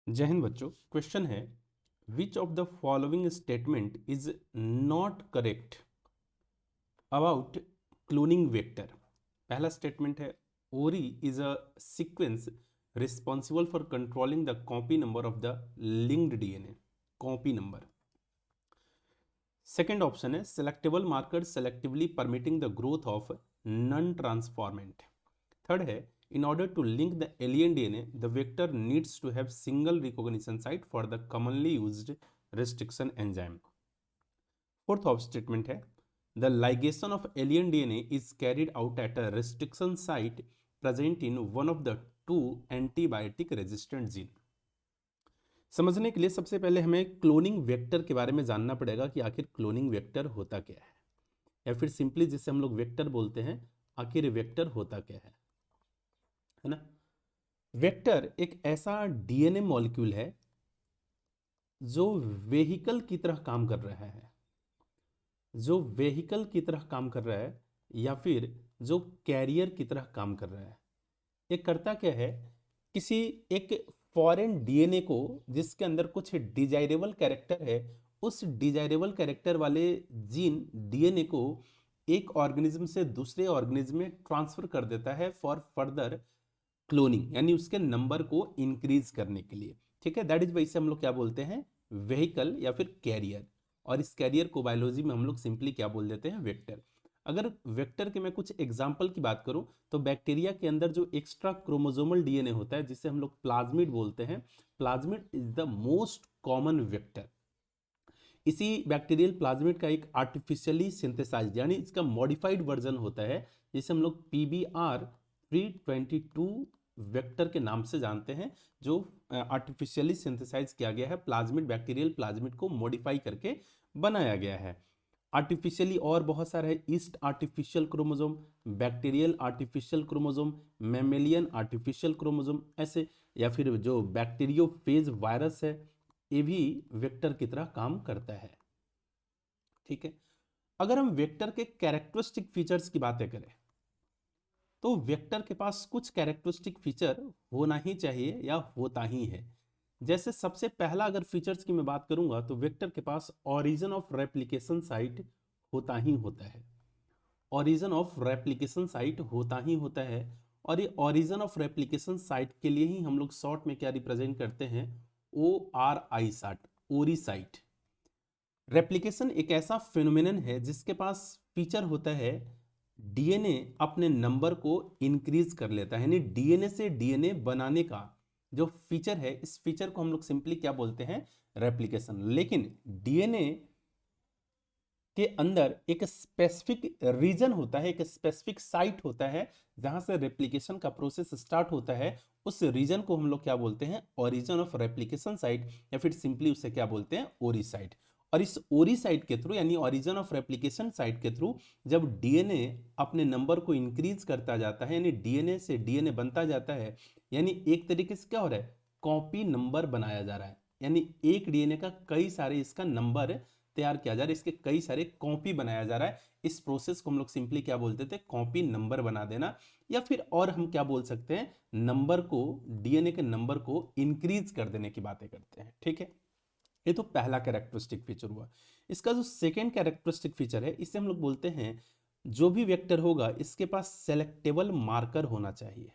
जय हिंद बच्चों। क्वेश्चन है, which of the following statement is not correct about cloning vector. पहला स्टेटमेंट है, ori is a sequence responsible for controlling the copy number of the linked DNA. Copy number. Second option है, selectable marker selectively permitting the growth of non transformant. Third है, in order to link the alien DNA, the vector needs to have single recognition site for the commonly used restriction enzyme. Fourth of statement है, the ligation of alien DNA is carried out at a restriction site present in one of the two antibiotic resistant gene. समझने के लिए सबसे पहले हमें cloning vector के बारे में जानना पड़ेगा कि आखिर क्लोनिंग वेक्टर होता क्या है, या फिर सिंपली जिसे हम लोग वेक्टर बोलते हैं, आखिर वेक्टर होता क्या है ना। वेक्टर एक ऐसा डीएनए मॉलिक्यूल है जो वेहिकल की तरह काम कर रहा है, या फिर जो कैरियर की तरह काम कर रहा है। ये करता क्या है, किसी एक फॉरेन डीएनए को जिसके अंदर कुछ डिजायरेबल कैरेक्टर है, उस डिजायरेबल कैरेक्टर वाले जीन डीएनए को एक ऑर्गेनिज्म से दूसरे ऑर्गेनिज्म में ट्रांसफर कर देता है फॉर फर्दर क्लोनिंग, यानी उसके नंबर को इंक्रीज करने के लिए। ठीक है, दैट इज वैसे हम लोग क्या बोलते हैं, व्हीकल या फिर कैरियर। और इस कैरियर को बायोलॉजी में हम लोग सिंपली क्या बोल देते हैं, वेक्टर। अगर वेक्टर के मैं कुछ एग्जांपल की बात करूं तो बैक्टीरिया के अंदर जो एक्स्ट्रा क्रोमोसोमल डीएनए होता है जिसे हम लोग प्लाज्मिड बोलते हैं, plasmid is the most common vector. इसी बैक्टीरियल प्लाज्मिड का एक आर्टिफिशियली सिंथेसाइज यानी इसका मॉडिफाइड वर्जन होता है जिसे हम लोग PBR322 वेक्टर के नाम से जानते हैं, जो आर्टिफिशियली सिंथेसाइज किया गया है, प्लाज्मिड बैक्टीरियल प्लाज्मिड को मॉडिफाई करके बनाया गया है। आर्टिफिशियली और बहुत सारे है, yeast artificial chromosome, bacterial artificial chromosome, mammalian artificial chromosome, ऐसे। या फिर जो बैक्टीरियोफेज वायरस है, ये भी वेक्टर की तरह काम करता है। ठीक है, अगर हम वेक्टर के कैरेक्टरिस्टिक फीचर्स की बातें करें तो वेक्टर के पास कुछ कैरेक्टरिस्टिक फीचर होना ही चाहिए या होता ही है। जैसे सबसे पहला अगर फीचर्स की मैं बात करूंगा तो वेक्टर के पास ओरिजिन ऑफ रेप्लिकेशन साइट होता ही होता है। ओरिजिन ऑफ रेप्लिकेशन साइट होता ही होता है। और ये ओरिजिन ऑफ रेप्लिकेशन साइट के लिए ही हम लोग शॉर्ट में क्या रिप्रेजेंट करते हैं, ORI साइट, ओरी साइट। रेप्लिकेशन एक ऐसा फिनोमिनन है जिसके पास फीचर होता है, डीएनए अपने नंबर को इंक्रीज कर लेता है, यानी डीएनए से डीएनए बनाने का जो फीचर है, इस फीचर को हम लोग सिंपली क्या बोलते हैं, रेप्लिकेशन। लेकिन डीएनए के अंदर एक स्पेसिफिक रीजन होता है, एक स्पेसिफिक साइट होता है जहां से रेप्लिकेशन का प्रोसेस स्टार्ट होता है। उस रीजन को हम लोग क्या बोलते हैं, ओरिजिन ऑफ रेप्लिकेशन साइट, या फिर सिंपली उसे क्या बोलते हैं, ओरी साइट। और इस ओरी साइट के थ्रू यानी ओरिजिन ऑफ रेप्लिकेशन साइट के थ्रू जब डीएनए अपने नंबर को इंक्रीज करता जाता है, यानी डीएनए से डीएनए बनता जाता है, यानी एक तरीके से क्या हो रहा है, कॉपी नंबर बनाया जा रहा है। यानी एक डीएनए का कई सारे इसका नंबर तैयार किया जा रहा है, इसके कई सारे कॉपी बनाया जा रहा है। इस प्रोसेस को हम लोग सिंपली क्या बोलते थे, कॉपी नंबर बना देना। या फिर और हम क्या बोल सकते हैं, नंबर को, डीएनए के नंबर को इंक्रीज कर देने की बातें करते हैं। ठीक है, ये तो पहला कैरेक्टरिस्टिक फीचर हुआ। इसका जो सेकेंड कैरेक्टरिस्टिक फीचर है, इसे हम लोग बोलते हैं, जो भी वेक्टर होगा इसके पास सेलेक्टेबल मार्कर होना चाहिए।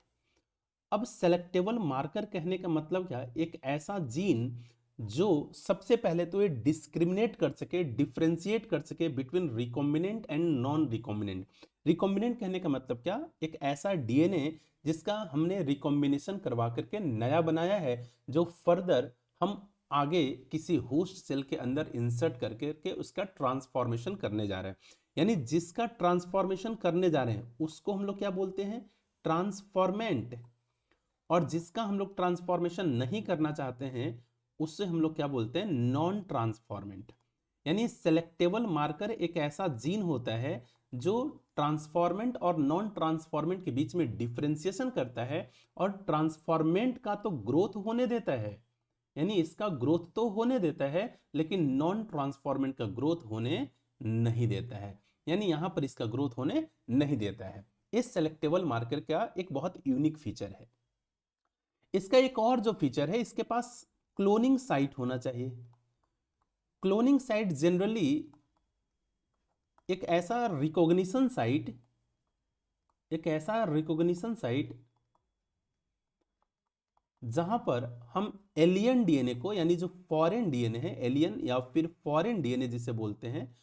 अब सेलेक्टेबल मार्कर कहने का मतलब क्या, एक ऐसा जीन जो सबसे पहले तो ये डिस्क्रिमिनेट कर सके, डिफ्रेंशिएट कर सके between recombinant and non recombinant. Recombinant कहने का मतलब क्या, एक ऐसा डीएनए जिसका हमने रिकॉम्बिनेशन करवा करके नया बनाया है, जो फर्दर हम आगे किसी होस्ट सेल के अंदर इंसर्ट करके उसका ट्रांसफॉर्मेशन करने जा रहे हैं। यानी जिसका ट्रांसफॉर्मेशन करने जा रहे हैं उसको हम लोग क्या बोलते हैं, ट्रांसफॉर्मेंट। और जिसका हम लोग ट्रांसफॉर्मेशन नहीं करना चाहते हैं उससे हम लोग क्या बोलते हैं, नॉन ट्रांसफॉर्मेंट। यानी सेलेक्टेबल मार्कर एक ऐसा जीन होता है जो ट्रांसफॉर्मेंट और नॉन ट्रांसफॉर्मेंट के बीच में डिफरेंशिएशन करता है, और ट्रांसफॉर्मेंट का तो ग्रोथ होने देता है, यानी इसका ग्रोथ तो होने देता है, लेकिन नॉन ट्रांसफॉर्मेंट का ग्रोथ होने नहीं देता है, यानी यहां पर इसका ग्रोथ होने नहीं देता है। इस सेलेक्टेबल मार्कर का एक बहुत यूनिक फीचर है। इसका एक और जो फीचर है, इसके पास क्लोनिंग साइट होना चाहिए। क्लोनिंग साइट जनरली एक ऐसा रिकॉग्निशन साइट जहां पर हम एलियन डीएनए को, यानी जो फॉरेन डीएनए है, एलियन या फिर फॉरेन डीएनए जिसे बोलते हैं,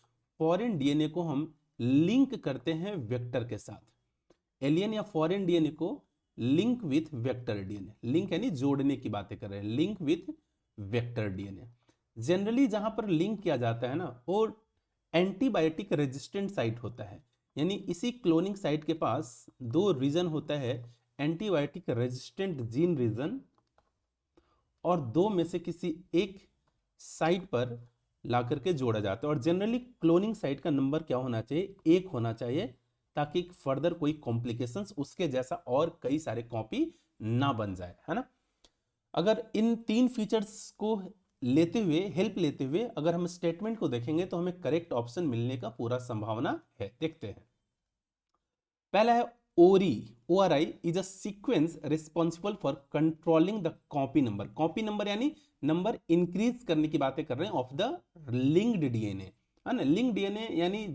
फॉरेन डीएनए को हम लिंक करते हैं वेक्टर के साथ। एलियन या फॉरेन डीएनए को link with vector DNA, link यानी जोड़ने की बातें कर रहे हैं, link with vector DNA. Generally जहां पर लिंक किया जाता है ना, वो एंटीबायोटिक रेजिस्टेंट साइट होता है। यानी इसी क्लोनिंग साइट के पास दो रीजन होता है, एंटीबायोटिक रेजिस्टेंट जीन रीजन, और दो में से किसी एक साइट पर ला करके जोड़ा जाता है। और जनरली क्लोनिंग साइट का नंबर क्या होना चाहिए, एक होना चाहिए, ताकि फर्दर कोई कॉम्प्लिकेशंस उसके जैसा और कई सारे कॉपी ना बन जाए, है ना। अगर इन तीन फीचर्स को हेल्प लेते हुए अगर हम स्टेटमेंट को देखेंगे तो हमें करेक्ट ऑप्शन मिलने का पूरा संभावना है। देखते हैं। पहला है ORI, ORI is a sequence responsible for controlling the copy number. Copy number यानी नंबर इंक्रीज करने की बातें कर रहे हैं ऑफ द लिंक्ड डीएनए, है ना। लिंक्ड डीएनए यानी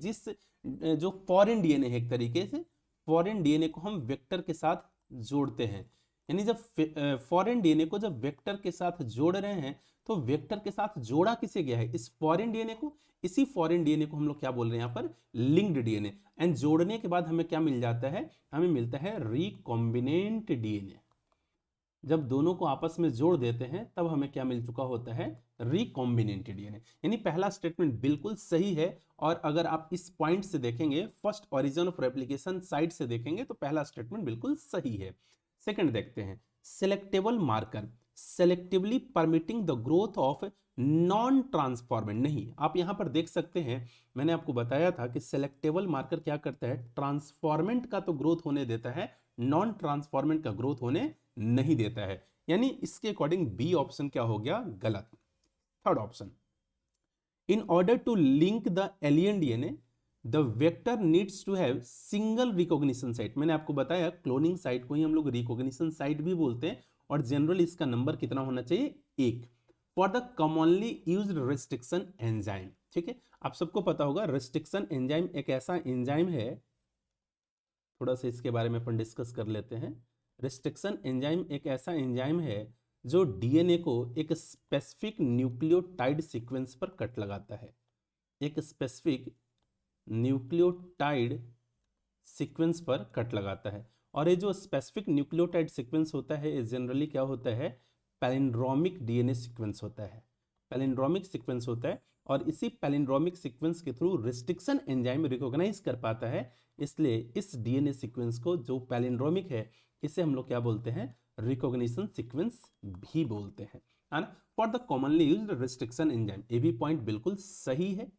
जो फॉरेन डीएनए है, एक तरीके से फॉरेन डीएनए को हम वेक्टर के साथ जोड़ते हैं। यानी जब फॉरेन डीएनए को जब वेक्टर के साथ जोड़ रहे हैं तो वेक्टर के साथ जोड़ा किसे गया है, इस फॉरेन डीएनए को। इसी फॉरेन डीएनए को हम लोग क्या बोल रहे हैं यहाँ पर, लिंक्ड डीएनए। एंड जोड़ने के बाद हमें क्या मिल जाता है, हमें मिलता है रिकॉम्बिनेंट डीएनए। जब दोनों को आपस में जोड़ देते हैं तब हमें क्या मिल चुका होता है, रिकॉम्बिनेंट डीएनए। यानी पहला स्टेटमेंट बिल्कुल सही है। और अगर आप इस पॉइंट से देखेंगे, first origin of replication site से देखेंगे, तो पहला स्टेटमेंट बिल्कुल सही है। सेकंड देखते हैं, selectable marker selectively permitting the growth of non transformant. नहीं, आप यहां पर देख सकते हैं, मैंने आपको बताया था कि सेलेक्टेबल मार्कर क्या करता है, ट्रांसफॉर्मेंट का तो ग्रोथ होने देता है, नॉन ट्रांसफॉर्मेंट का ग्रोथ होने नहीं देता है। यानी इसके अकॉर्डिंग बी ऑप्शन क्या हो गया, गलत। Third option, in order to link the alien DNA the vector needs to have single recognition site. मैंने आपको बताया क्लोनिंग साइट को ही हम लोग रिकॉग्निशन साइट भी बोलते हैं, और जनरली इसका नंबर कितना होना चाहिए, एक। For the commonly used restriction enzyme, ठीक है, आप सबको पता होगा रेस्ट्रिक्शन एंजाइम एक ऐसा एंजाइम है, थोड़ा सा इसके बारे में अपन डिस्कस कर लेते हैं। रेस्ट्रिक्शन एंजाइम एक ऐसा एंजाइम है जो डीएनए को एक स्पेसिफिक न्यूक्लियोटाइड सीक्वेंस पर कट लगाता है, एक स्पेसिफिक न्यूक्लियोटाइड सीक्वेंस पर कट लगाता है। और ये जो स्पेसिफिक न्यूक्लियोटाइड सीक्वेंस होता है, ये जनरली क्या होता है, पैलिंड्रोमिक डीएनए सीक्वेंस होता है, पैलिंड्रोमिक सीक्वेंस होता है। और इसी पैलिंड्रोमिक सीक्वेंस के थ्रू रेस्ट्रिक्शन एंजाइम रिकॉग्नाइज कर पाता है। इसलिए इस डीएनए सीक्वेंस को जो पैलिंड्रोमिक है, इसे हम लोग क्या बोलते हैं, रिकॉग्निशन सीक्वेंस भी बोलते हैं, है ना। For the commonly used restriction enzyme, ये भी पॉइंट बिल्कुल सही है।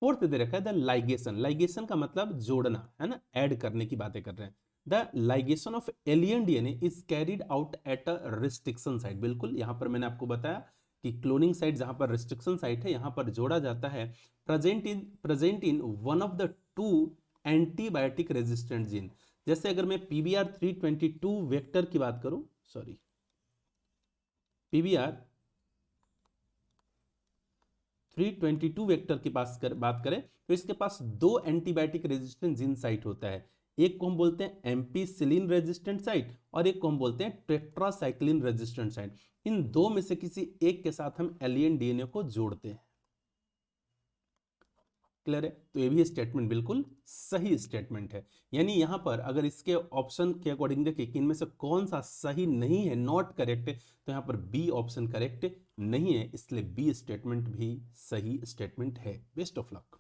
फोर्थ दे रखा है द लाइगेशन। लाइगेशन का मतलब जोड़ना, है ना, ऐड करने की बातें कर रहे हैं। The ligation of alien DNA is carried out at a restriction site. बिल्कुल, यहां पर मैंने आपको बताया कि क्लोनिंग साइट जहां पर रिस्ट्रिक्शन साइट है, यहां पर जोड़ा जाता है present in one of the two antibiotic resistant gene. जैसे अगर मैं PBR 322 वेक्टर की बात करूं, PBR 322 वेक्टर की बात करें तो इसके पास दो एंटीबायोटिक रेजिस्टेंट जीन साइट होता है। एक को हम बोलते हैं एम्पीसिलिन रेजिस्टेंट साइट, और एक को हम बोलते हैं टेट्रासाइक्लिन रेजिस्टेंट साइट। इन दो में से किसी एक के साथ हम एलियन डीएनए को जोड़ते हैं। क्लियर है, तो ये भी स्टेटमेंट बिल्कुल सही स्टेटमेंट है। यानी यहां पर अगर इसके ऑप्शन के अकॉर्डिंग देखिए कि इनमें से कौन सा सही नहीं है, नॉट करेक्ट है, तो यहां पर बी ऑप्शन करेक्ट नहीं है, इसलिए बी स्टेटमेंट भी सही स्टेटमेंट है। Best of luck.